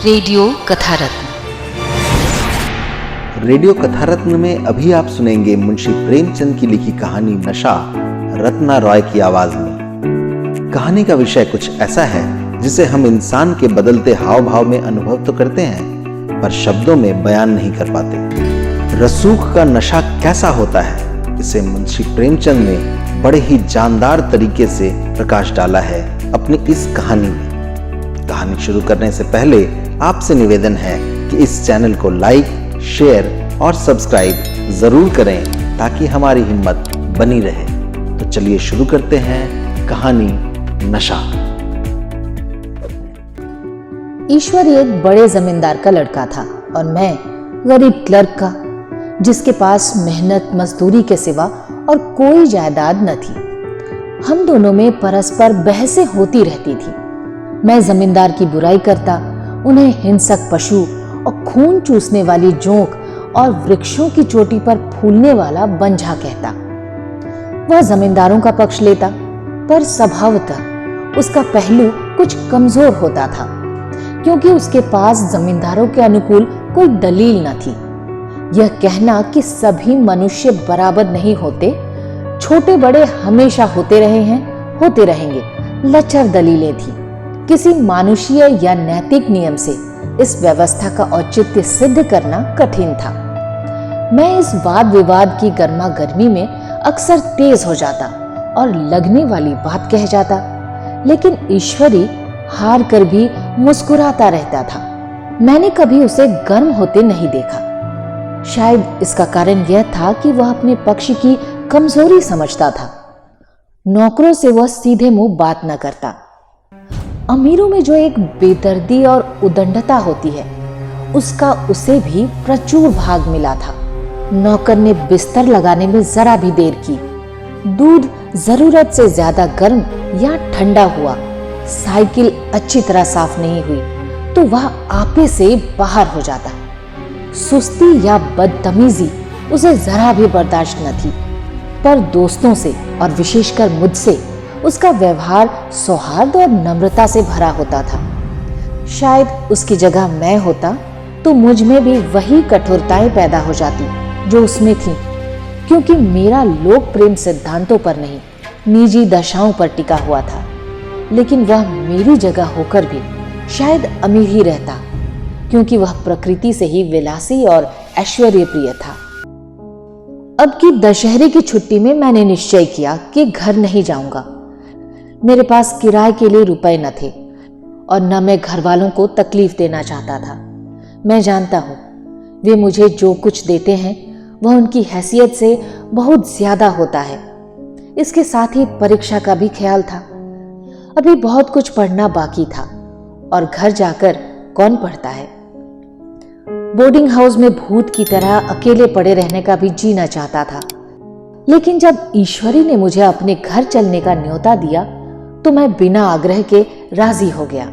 Radio कथा रत्न। Radio कथा रत्न में अभी आप सुनेंगे मुंशी प्रेमचंद की लिखी कहानी नशा, रत्ना रॉय की आवाज में। कहानी का विषय कुछ ऐसा है जिसे हम इंसान के बदलते हाव भाव में अनुभव तो करते हैं, पर शब्दों में बयान नहीं कर पाते। रसूख का नशा कैसा होता है, इसे मुंशी प्रेमचंद ने बड़े ही जानदार तरीके से प्रकाश डाला है अपनी इस कहानी में। कहानी शुरू करने से पहले आपसे निवेदन है कि इस चैनल को लाइक, शेयर और सब्सक्राइब जरूर करें ताकि हमारी हिम्मत बनी रहे। तो चलिए शुरू करते हैं कहानी नशा। ईश्वर एक बड़े जमींदार का लड़का था और मैं गरीब क्लर्क का, जिसके पास मेहनत मजदूरी के सिवा और कोई जायदाद न थी। हम दोनों में परस्पर बहसें होती रहती थी। मैं जमींदार की बुराई करता, उन्हें हिंसक पशु और खून चूसने वाली जोंक और वृक्षों की चोटी पर फूलने वाला बंझा कहता। वह जमींदारों का पक्ष लेता, पर स्वभावतः उसका पहलू कुछ कमजोर होता था, क्योंकि उसके पास जमींदारों के अनुकूल कोई दलील न थी। यह कहना कि सभी मनुष्य बराबर नहीं होते, छोटे बड़े हमेशा होते रहे हैं, होते रहेंगे, लचर दलीलें थी। किसी मानुषीय या नैतिक नियम से इस व्यवस्था का औचित्य सिद्ध करना कठिन था। मैं इस वाद विवाद की गर्मा गर्मी में अक्सर तेज हो जाता और लगने वाली बात कह जाता, लेकिन ईश्वरी हार कर भी मुस्कुराता रहता था। मैंने कभी उसे गर्म होते नहीं देखा। शायद इसका कारण यह था कि वह अपने पक्ष की कमजोरी समझता था। नौकरों से वह सीधे मुंह बात न करता। अमीरों में जो एक बेदर्दी और उदंडता होती है, उसका उसे भी प्रचुर भाग मिला था। नौकर ने बिस्तर लगाने में जरा भी देर की, दूध जरूरत से ज्यादा गर्म या ठंडा हुआ, साइकिल अच्छी तरह साफ नहीं हुई तो वह आपे से बाहर हो जाता। सुस्ती या बदतमीजी उसे जरा भी बर्दाश्त न थी, पर दोस्तों से और विशेषकर मुझसे उसका व्यवहार सौहार्द और नम्रता से भरा होता था। शायद उसकी जगह मैं होता तो मुझ में भी वही कठोरताएं पैदा हो जाती जो उसमें थी, क्योंकि मेरा लोक प्रेम सिद्धांतों पर नहीं, निजी दशाओं पर टिका हुआ था। लेकिन वह मेरी जगह होकर भी शायद अमीर ही रहता, क्योंकि वह प्रकृति से ही विलासी और ऐश्वर्य प्रिय था। अब की दशहरे की छुट्टी में मैंने निश्चय किया कि घर नहीं जाऊंगा। मेरे पास किराए के लिए रुपए न थे और न मैं घर वालों को तकलीफ देना चाहता था। मैं जानता हूं वे मुझे जो कुछ देते हैं वह उनकी हैसियत से बहुत ज्यादा होता है। इसके साथ ही परीक्षा का भी ख्याल था। अभी बहुत कुछ पढ़ना बाकी था और घर जाकर कौन पढ़ता है। बोर्डिंग हाउस में भूत की तरह अकेले पड़े रहने का भी जीना चाहता था। लेकिन जब ईश्वरी ने मुझे अपने घर चलने का न्योता दिया तो मैं बिना आग्रह के राजी हो गया।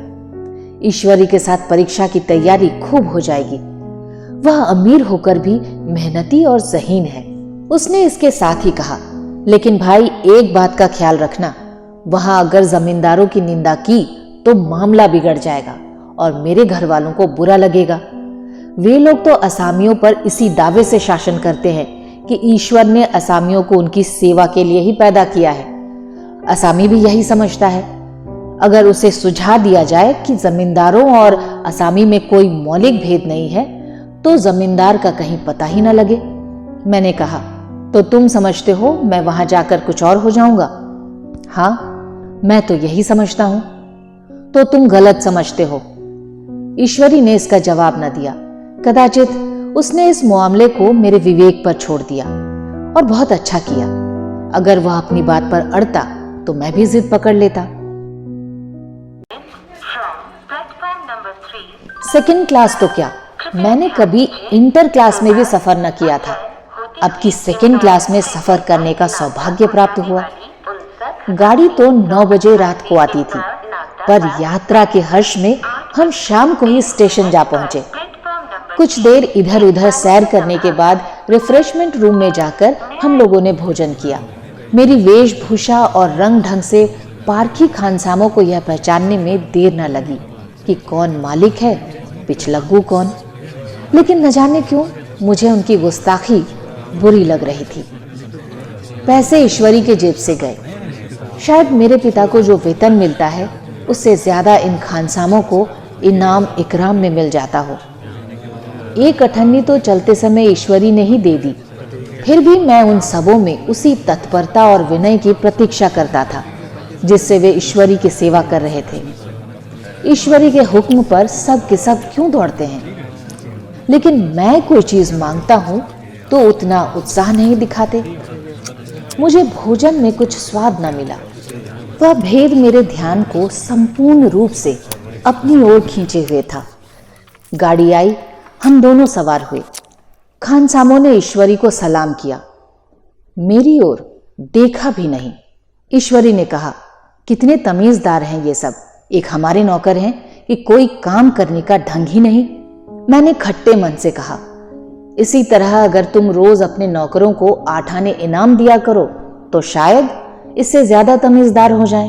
ईश्वरी के साथ परीक्षा की तैयारी खूब हो जाएगी। वह अमीर होकर भी मेहनती और ज़हीन है। उसने इसके साथ ही कहा, लेकिन भाई एक बात का ख्याल रखना, वहां अगर जमींदारों की निंदा की तो मामला बिगड़ जाएगा और मेरे घर वालों को बुरा लगेगा। वे लोग तो असामियों पर इसी दावे से शासन करते हैं कि ईश्वर ने असामियों को उनकी सेवा के लिए ही पैदा किया है। असामी भी यही समझता है। अगर उसे सुझा दिया जाए कि जमींदारों और असामी में कोई मौलिक भेद नहीं है तो जमींदार का कहीं पता ही न लगे। मैंने कहा, तो तुम समझते हो मैं वहां जाकर कुछ और हो जाऊंगा? हाँ, मैं तो यही समझता हूं। तो तुम गलत समझते हो। ईश्वरी ने इसका जवाब न दिया। कदाचित उसने इस मामले को मेरे विवेक पर छोड़ दिया और बहुत अच्छा किया। अगर वह अपनी बात पर अड़ता तो मैं भी जिद पकड़ लेता। सेकंड क्लास तो क्या, मैंने कभी इंटर क्लास में भी सफर न किया था। अब की सेकंड क्लास में सफर करने का सौभाग्य प्राप्त हुआ। गाड़ी तो 9 बजे रात को आती थी, पर यात्रा के हर्ष में हम शाम को ही स्टेशन जा पहुंचे। कुछ देर इधर उधर सैर करने के बाद रिफ्रेशमेंट रूम में जाकर हम लोगों ने भोजन किया। मेरी वेशभूषा और रंग ढंग से पारखी खानसामों को यह पहचानने में देर न लगी कि कौन मालिक है पिछलग्गू कौन। लेकिन न जाने क्यों मुझे उनकी गुस्ताखी बुरी लग रही थी। पैसे ईश्वरी के जेब से गए। शायद मेरे पिता को जो वेतन मिलता है उससे ज्यादा इन खानसामों को इनाम इकराम में मिल जाता हो। एक अठन्नी तो चलते समय ईश्वरी ने ही दे दी। फिर भी मैं उन सबों में उसी तत्परता और विनय की प्रतीक्षा करता था जिससे वे ईश्वरी की सेवा कर रहे थे। ईश्वरी के हुक्म पर सब के सब क्यों दौड़ते हैं, लेकिन मैं कोई चीज मांगता हूं तो उतना उत्साह नहीं दिखाते। मुझे भोजन में कुछ स्वाद न मिला। वह भेद मेरे ध्यान को संपूर्ण रूप से अपनी ओर खींचे हुए था। गाड़ी आई, हम दोनों सवार हुए। खानसामों ने ईश्वरी को सलाम किया, मेरी ओर देखा भी नहीं। ईश्वरी ने कहा, कितने तमीजदार हैं ये सब, एक हमारे नौकर हैं कि कोई काम करने का ढंग ही नहीं। मैंने खट्टे मन से कहा, इसी तरह अगर तुम रोज अपने नौकरों को 8 आने इनाम दिया करो तो शायद इससे ज्यादा तमीजदार हो जाएं।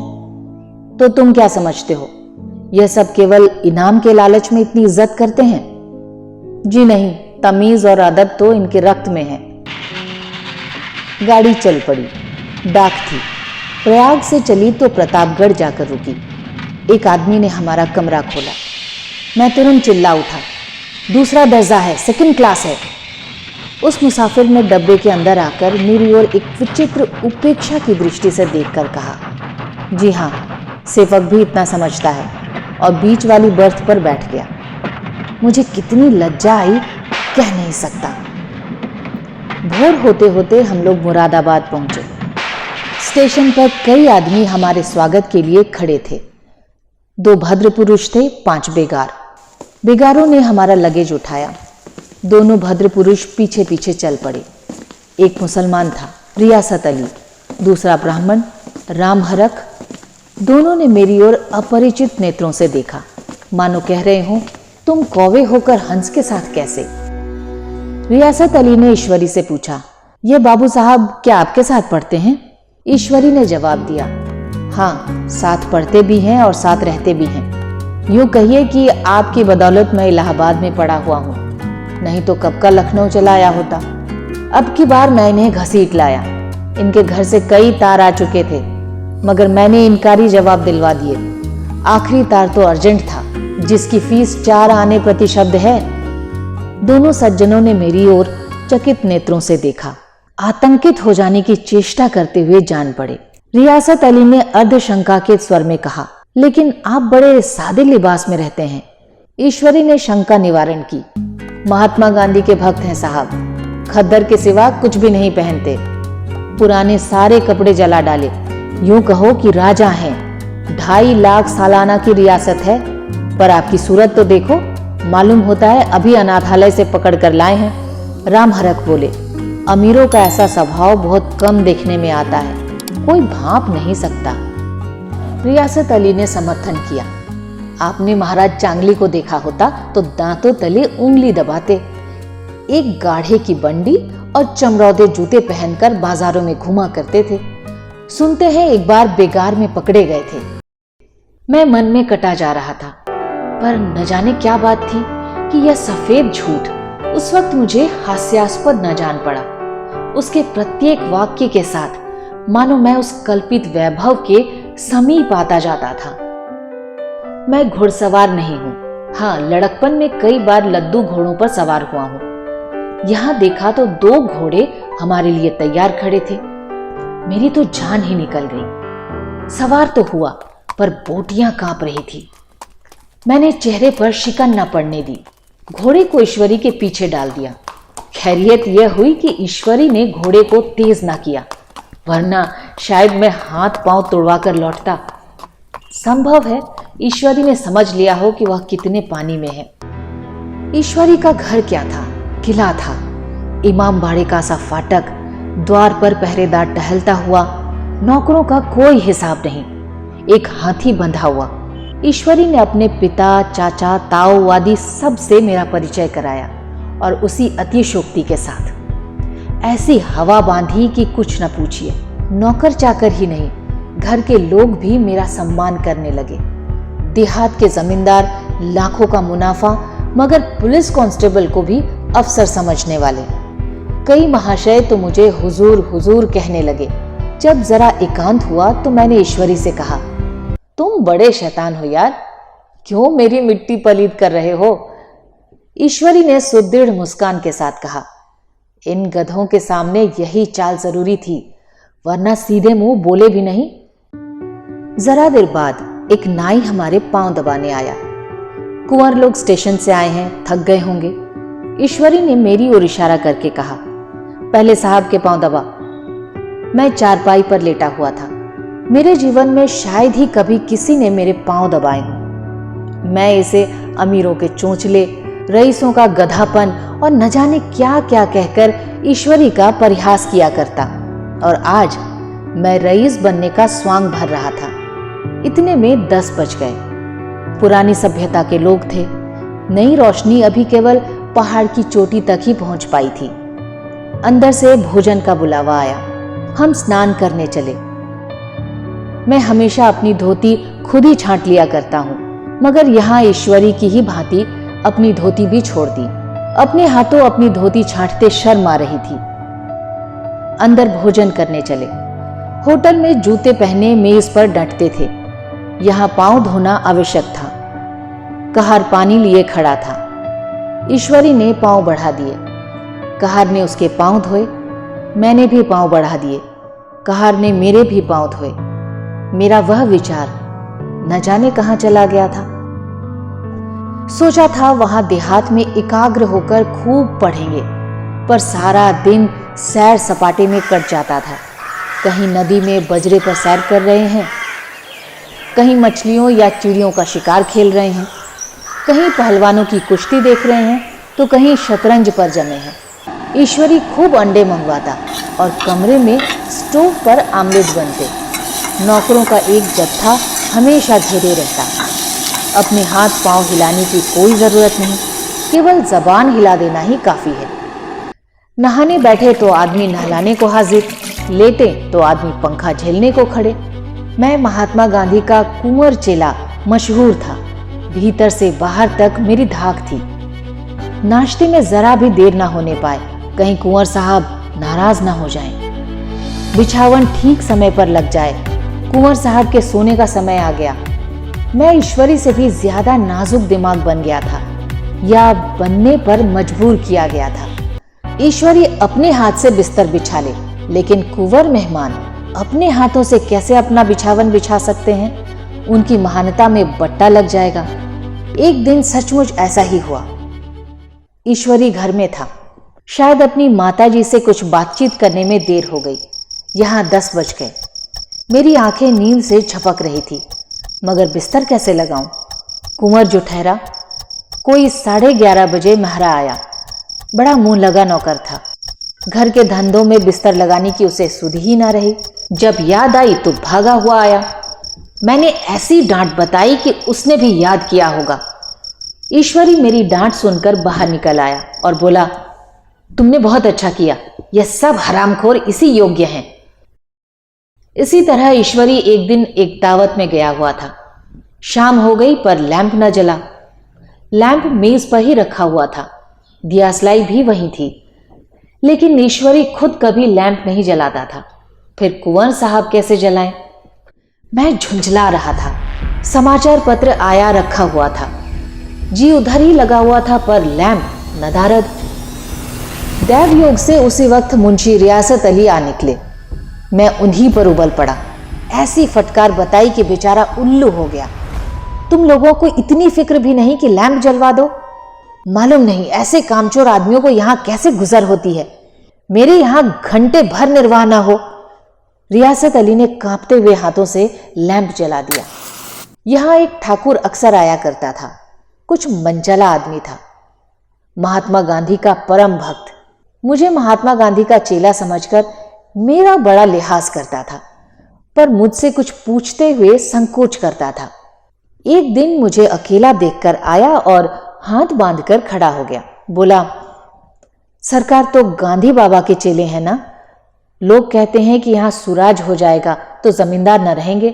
तो तुम क्या समझते हो, यह सब केवल इनाम के लालच में इतनी इज्जत करते हैं? जी नहीं, तमीज और अदब तो इनके रक्त में है। गाड़ी चल पड़ी। डाक थी। प्रयाग से चली तो प्रतापगढ़ जाकर रुकी। एक आदमी ने हमारा कमरा खोला। मैं तुरंत चिल्ला उठा, दूसरा दर्जा है, 2nd क्लास है। उस मुसाफिर ने डब्बे के अंदर आकर मेरी ओर एक विचित्र उपेक्षा की दृष्टि से देखकर कहा, जी हाँ, सेवक भी इतना समझता है, और बीच वाली बर्थ पर बैठ गया। मुझे कितनी लज्जा आई कह नहीं सकता। भोर होते होते हम लोग मुरादाबाद पहुंचे। स्टेशन पर कई आदमी हमारे स्वागत के लिए खड़े थे। 2 भद्र पुरुष थे, 5 बेगार। बेगारों ने हमारा लगेज उठाया। दोनों भद्र पुरुष पीछे पीछे चल पड़े। एक मुसलमान था, रियासत अली, दूसरा ब्राह्मण, राम हरख। दोनों ने मेरी ओर अपरिचित नेत्रों से देखा, मानो कह रहे हों, तुम कौवे होकर हंस के साथ कैसे? रियासत अली ने ईश्वरी से पूछा, ये बाबू साहब क्या आपके साथ पढ़ते हैं? ईश्वरी ने जवाब दिया, हाँ, साथ पढ़ते भी हैं और साथ रहते भी हैं। यूं कहिए कि आपकी बदौलत मैं इलाहाबाद में पड़ा हुआ हूं, नहीं तो कब का लखनऊ चला आया होता। अब की बार मैं इन्हें घसीट लाया। इनके घर से कई तार आ चुके थे, मगर मैंने इनकारी जवाब दिलवा दिए। आखिरी तार तो अर्जेंट था, जिसकी फीस 4 आने प्रति शब्द है। दोनों सज्जनों ने मेरी ओर चकित नेत्रों से देखा, आतंकित हो जाने की चेष्टा करते हुए जान पड़े। रियासत अली ने अर्धशंका के स्वर में कहा, लेकिन आप बड़े सादे लिबास में रहते हैं। ईश्वरी ने शंका निवारण की, महात्मा गांधी के भक्त हैं साहब, खद्दर के सिवा कुछ भी नहीं पहनते। पुराने सारे कपड़े जला डाले, यूं कहो कि राजा हैं। 2.5 लाख सालाना की रियासत है, पर आपकी सूरत तो देखो, मालूम होता है अभी अनाथालय से पकड़ कर लाए हैं। राम हरख बोले, अमीरों का ऐसा स्वभाव बहुत कम देखने में आता है, कोई भांप नहीं सकता। रियासत अली ने समर्थन किया, आपने महाराज चांगली को देखा होता तो दांतों तले उंगली दबाते। एक गाढ़े की बंडी और चमरौदे जूते पहनकर बाजारों में घुमा करते थे। सुनते हैं एक बार बेगार में पकड़े गए थे। मैं मन में कटा जा रहा था, पर न जाने क्या बात थी कि यह सफेद झूठ उस वक्त मुझे हास्यास्पद न जान पड़ा। उसके प्रत्येक वाक्य के साथ मानो मैं उस कल्पित वैभव के समीप आता जाता था। मैं घुड़सवार नहीं हूं, हाँ, लड़कपन में कई बार लद्दू घोड़ों पर सवार हुआ हूं। यहां देखा तो 2 घोड़े हमारे लिए तैयार खड़े थे। मेरी तो जान ही निकल गई। सवार तो हुआ, पर बोटियां कांप रही थी। मैंने चेहरे पर शिकन न पड़ने दी, घोड़े को ईश्वरी के पीछे डाल दिया। खैरियत यह हुई कि ईश्वरी ने घोड़े को तेज ना किया, वरना शायद मैं हाथ पांव तोड़वा कर लौटता। संभव है ईश्वरी ने समझ लिया हो कि वह कितने पानी में है। ईश्वरी का घर क्या था, किला था। इमाम बाड़े का सा फाटक, द्वार पर पहरेदार टहलता हुआ, नौकरों का कोई हिसाब नहीं, एक हाथी बंधा हुआ। ईश्वरी ने अपने पिता, चाचा, ताऊ आदि सब से मेरा परिचय कराया, और उसी अतिशोक्ति के साथ ऐसी हवा बांधी कि कुछ न पूछिए। नौकर चाकर ही नहीं, घर के लोग भी मेरा सम्मान करने लगे। देहात के जमींदार लाखों का मुनाफा मगर पुलिस कांस्टेबल को भी अफसर समझने वाले। कई महाशय तो मुझे हुजूर हुजूर कहने लगे। जब जरा एकांत हुआ तो मैंने ईश्वरी से कहा, तुम बड़े शैतान हो यार, क्यों मेरी मिट्टी पलीद कर रहे हो? ईश्वरी ने सुदृढ़ मुस्कान के साथ कहा, इन गधों के सामने यही चाल जरूरी थी, वरना सीधे मुंह बोले भी नहीं। जरा देर बाद एक नाई हमारे पांव दबाने आया। कुंवर लोग स्टेशन से आए हैं, थक गए होंगे। ईश्वरी ने मेरी ओर इशारा करके कहा, पहले साहब के पांव दबा। मैं चारपाई पर लेटा हुआ था। मेरे जीवन में शायद ही कभी किसी ने मेरे पांव दबाए हों। मैं इसे अमीरों के चोंचले, रईसों का गधापन और न जाने क्या क्या कहकर ईश्वरी का परिहास किया करता, और आज मैं रईस बनने का स्वांग भर रहा था। इतने में 10 बज गए। पुरानी सभ्यता के लोग थे। नई रोशनी अभी केवल पहाड़ की चोटी तक ही पहुंच पाई थी। अंदर से भोजन का बुलावा आया। हम स्नान करने चले। मैं हमेशा अपनी धोती खुद ही छांट लिया करता हूं, मगर यहां ईश्वरी की ही भांति अपनी धोती भी छोड़ दी। अपने हाथों अपनी धोती छांटते शर्म आ रही थी। अंदर भोजन करने चले। होटल में जूते पहने मेज पर डटते थे। यहां पांव धोना आवश्यक था। कहार पानी लिए खड़ा था। ईश्वरी ने पांव बढ़ा दिए। कहार ने उसके पांव धोए। मैंने भी पांव बढ़ा दिए। कहार ने मेरे भी पांव धोए। मेरा वह विचार न जाने कहां चला गया था। सोचा था वहां देहात में एकाग्र होकर खूब पढ़ेंगे, पर सारा दिन सैर सपाटे में कट जाता था। कहीं नदी में बजरे पर सैर कर रहे हैं, कहीं मछलियों या चिड़ियों का शिकार खेल रहे हैं, कहीं पहलवानों की कुश्ती देख रहे हैं, तो कहीं शतरंज पर जमे हैं। ईश्वरी खूब अंडे मंगवाता और कमरे में स्टोव पर आमलेट बनते। नौकरों का एक जत्था हमेशा घेरे रहता। अपने हाथ पांव हिलाने की कोई जरूरत नहीं, केवल जबान हिला देना ही काफी है। नहाने बैठे तो आदमी नहलाने को हाजिर, लेटे तो आदमी पंखा झेलने को खड़े। मैं महात्मा गांधी का कुंवर चेला मशहूर था। भीतर से बाहर तक मेरी धाक थी। नाश्ते में जरा भी देर ना होने पाए, कहीं कुंवर साहब नाराज ना हो जाएं। बिछावन ठीक समय पर लग जाए। कुंवर साहब के सोने का समय आ गया। मैं ईश्वरी से भी ज्यादा नाजुक दिमाग बन गया था, या बनने पर मजबूर किया गया था। ईश्वरी अपने हाथ से बिस्तर बिछा ले, लेकिन कुंवर मेहमान अपने हाथों से कैसे अपना बिछावन बिछा सकते हैं? उनकी महानता में बट्टा लग जाएगा। एक दिन सचमुच ऐसा ही हुआ। ईश्वरी घर में था। शायद अपनी माताजी से कुछ बातचीत करने में देर हो गई। यहां 10 बज गए। मेरी आंखें नींद से झपक रही थी, मगर बिस्तर कैसे लगाऊं? कुंवर जो ठहरा। कोई 11:30 बजे महरा आया। बड़ा मुंह लगा नौकर था। घर के धंधों में बिस्तर लगाने की उसे सुध ही ना रही। जब याद आई तो भागा हुआ आया। मैंने ऐसी डांट बताई कि उसने भी याद किया होगा। ईश्वरी मेरी डांट सुनकर बाहर निकल आया और बोला, तुमने बहुत अच्छा किया, यह सब हरामखोर इसी योग्य हैं। इसी तरह ईश्वरी एक दिन एक दावत में गया हुआ था। शाम हो गई पर लैंप न जला। लैंप मेज पर ही रखा हुआ था। दियासलाई भी वहीं थी, लेकिन ईश्वरी खुद कभी लैंप नहीं जलाता था। फिर कुंवर साहब कैसे जलाएं? मैं झुंझला रहा था। समाचार पत्र आया रखा हुआ था। जी उधर ही लगा हुआ था, पर लैंप नदारद। दैवयोग से उसी वक्त मुंशी रियासत अली आ निकले। मैं उन्हीं पर उबल पड़ा। ऐसी फटकार बताई कि बेचारा उल्लू हो गया। तुम लोगों को इतनी फिक्र भी नहीं कि लैंप जलवा दो? मालूम नहीं ऐसे कामचोर आदमियों को यहां कैसे गुजर होती है। मेरे यहां घंटे भर निर्वाह ना हो। रियासत अली ने कांपते हुए हाथों से लैंप जला दिया। यहां एक ठाकुर अक्सर आया करता था। कुछ मनचला आदमी था। महात्मा गांधी का परम भक्त। मुझे महात्मा गांधी का चेला समझकर मेरा बड़ा लिहाज करता था, पर मुझसे कुछ पूछते हुए संकोच करता था। एक दिन मुझे अकेला देखकर आया और हाथ बांधकर खड़ा हो गया। बोला, सरकार तो गांधी बाबा के चेले हैं ना? लोग कहते हैं कि यहां सुराज हो जाएगा तो जमींदार न रहेंगे।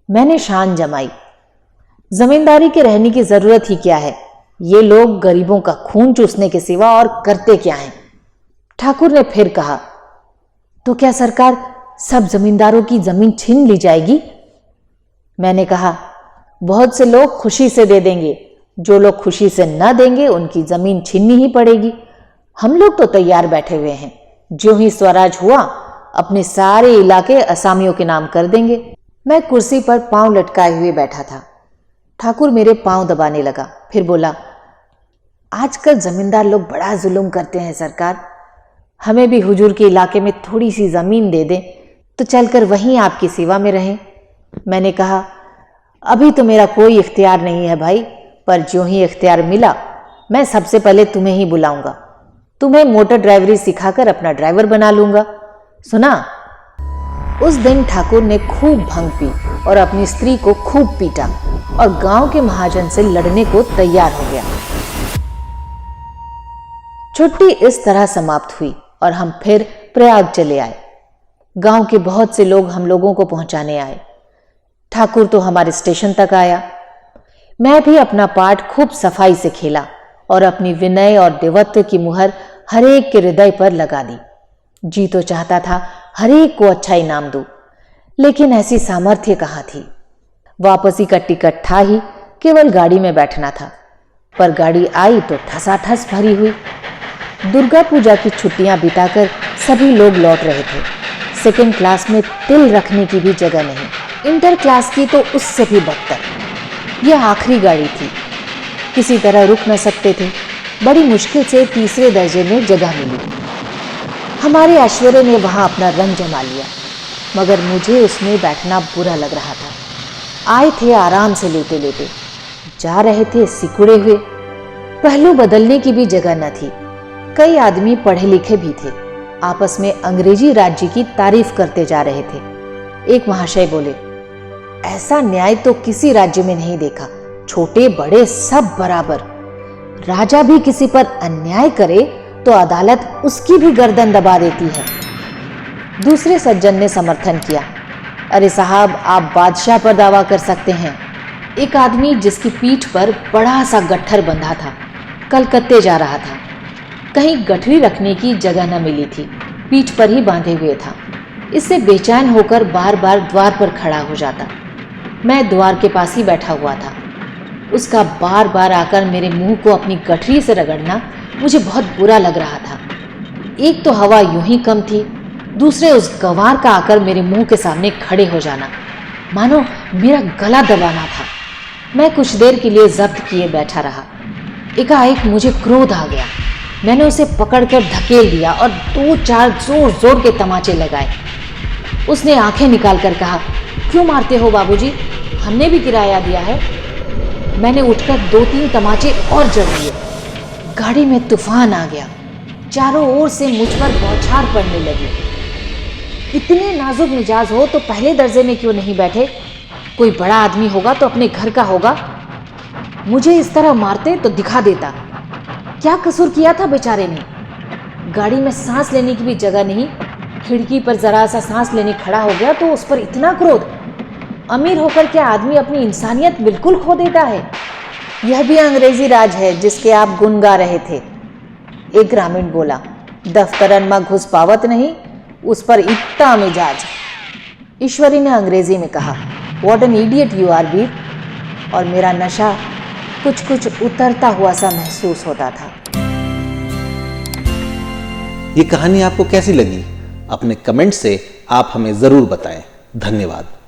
मैंने शान जमाई। जमींदारी के रहने की जरूरत ही क्या है? ये लोग गरीबों का खून चूसने के सिवा और करते क्या हैं? ठाकुर ने फिर कहा, तो क्या सरकार सब जमींदारों की जमीन छीन ली जाएगी? मैंने कहा, बहुत से लोग खुशी से दे देंगे, जो लोग खुशी से न देंगे उनकी जमीन छीननी ही पड़ेगी। हम लोग तो तैयार बैठे हुए हैं, ज्यों ही स्वराज हुआ अपने सारे इलाके असामियों के नाम कर देंगे। मैं कुर्सी पर पांव लटकाए हुए बैठा था। ठाकुर मेरे पांव दबाने लगा, फिर बोला, आजकल जमींदार लोग बड़ा जुल्म करते हैं सरकार। हमें भी हुजूर के इलाके में थोड़ी सी जमीन दे दें तो चलकर वहीं आपकी सेवा में रहें। मैंने कहा, अभी तो मेरा कोई इख्तियार नहीं है भाई, पर ज्यों ही इख्तियार मिला मैं सबसे पहले तुम्हें ही बुलाऊंगा। तुम्हें मोटर ड्राइवरी सिखाकर अपना ड्राइवर बना लूंगा। सुना? उस दिन ठाकुर ने खूब भंग पी और अपनी स्त्री को खूब पीटा और गांव के महाजन से लड़ने को तैयार हो गया। छुट्टी इस तरह समाप्त हुई और हम फिर प्रयाग चले आए। गांव के बहुत से लोग हम लोगों को पहुंचाने आए। ठाकुर तो हमारे स्टेशन तक आया। मैं भी अपना पार्ट खूब सफाई से खेला और अपनी विनय और देवत्व की मुहर हरेक के हृदय पर लगा दी। जी तो चाहता था हरेक को अच्छा इनाम दूं, लेकिन ऐसी सामर्थ्य कहाँ थी। वापसी का टिकट था ही, केवल गाड़ी में बैठना था, पर गाड़ी आई तो ठसाठस भरी हुई। दुर्गा पूजा की छुट्टियां बिताकर सभी लोग लौट रहे थे। सेकंड क्लास में तिल रखने की भी जगह नहीं, इंटर क्लास की तो उससे भी बदतर। यह आखिरी गाड़ी थी, किसी तरह रुक न सकते थे। बड़ी मुश्किल से तीसरे दर्जे में जगह मिली। हमारे ऐश्वर्य ने वहां अपना रंग जमा लिया, मगर मुझे उसमें बैठना बुरा लग रहा था। आए थे आराम से लेटे लेटे, जा रहे थे सिकुड़े हुए। पहलू बदलने की भी जगह न थी। कई आदमी पढ़े लिखे भी थे, आपस में अंग्रेजी राज्य की तारीफ करते जा रहे थे। एक महाशय बोले, ऐसा न्याय तो किसी राज्य में नहीं देखा, छोटे बड़े सब बराबर। राजा भी किसी पर अन्याय करे तो अदालत उसकी भी गर्दन दबा देती है। दूसरे सज्जन ने समर्थन किया, अरे साहब, आप बादशाह पर दावा कर सकते हैं। एक आदमी जिसकी पीठ पर बड़ा सा गट्ठर बंधा था, कलकत्ते जा रहा था। कहीं गठरी रखने की जगह न मिली थी, पीठ पर ही बांधे हुए था। इससे बेचैन होकर बार बार द्वार पर खड़ा हो जाता। मैं द्वार के पास ही बैठा हुआ था। उसका बार बार आकर मेरे मुंह को अपनी गठरी से रगड़ना मुझे बहुत बुरा लग रहा था। एक तो हवा यूं ही कम थी, दूसरे उस गंवार का आकर मेरे मुंह के सामने खड़े हो जाना, मानो मेरा गला दबाना था। मैं कुछ देर के लिए जब्त किए बैठा रहा। एकाएक मुझे क्रोध आ गया। मैंने उसे पकड़कर धकेल दिया और 2-4 जोर जोर के तमाचे लगाए। उसने आंखें निकालकर कहा, क्यों मारते हो बाबूजी, हमने भी किराया दिया है। मैंने उठकर 2-3 तमाचे और जड़ दिए। गाड़ी में तूफान आ गया। चारों ओर से मुझ पर बौछार पड़ने लगी। इतने नाजुक मिजाज हो तो पहले दर्जे में क्यों नहीं बैठे? कोई बड़ा आदमी होगा तो अपने घर का होगा। मुझे इस तरह मारते तो दिखा देता। क्या कसूर किया था बेचारे ने? गाड़ी में सांस लेने की भी जगह नहीं। खिड़की पर जरा सा सांस लेने खड़ा हो गया तो उस पर इतना क्रोध। अमीर होकर क्या आदमी अपनी इंसानियत बिल्कुल खो देता है? यह भी अंग्रेजी राज है जिसके आप गुण गा रहे थे। एक ग्रामीण बोला, दफ्तरन में घुस पावत नहीं, उस पर इतना मिजाज। ईश्वरी ने अंग्रेजी में कहा, what an idiot you are Veer. और मेरा नशा कुछ कुछ उतरता हुआ सा महसूस होता था। ये कहानी आपको कैसी लगी? अपने कमेंट से आप हमें जरूर बताएं। धन्यवाद।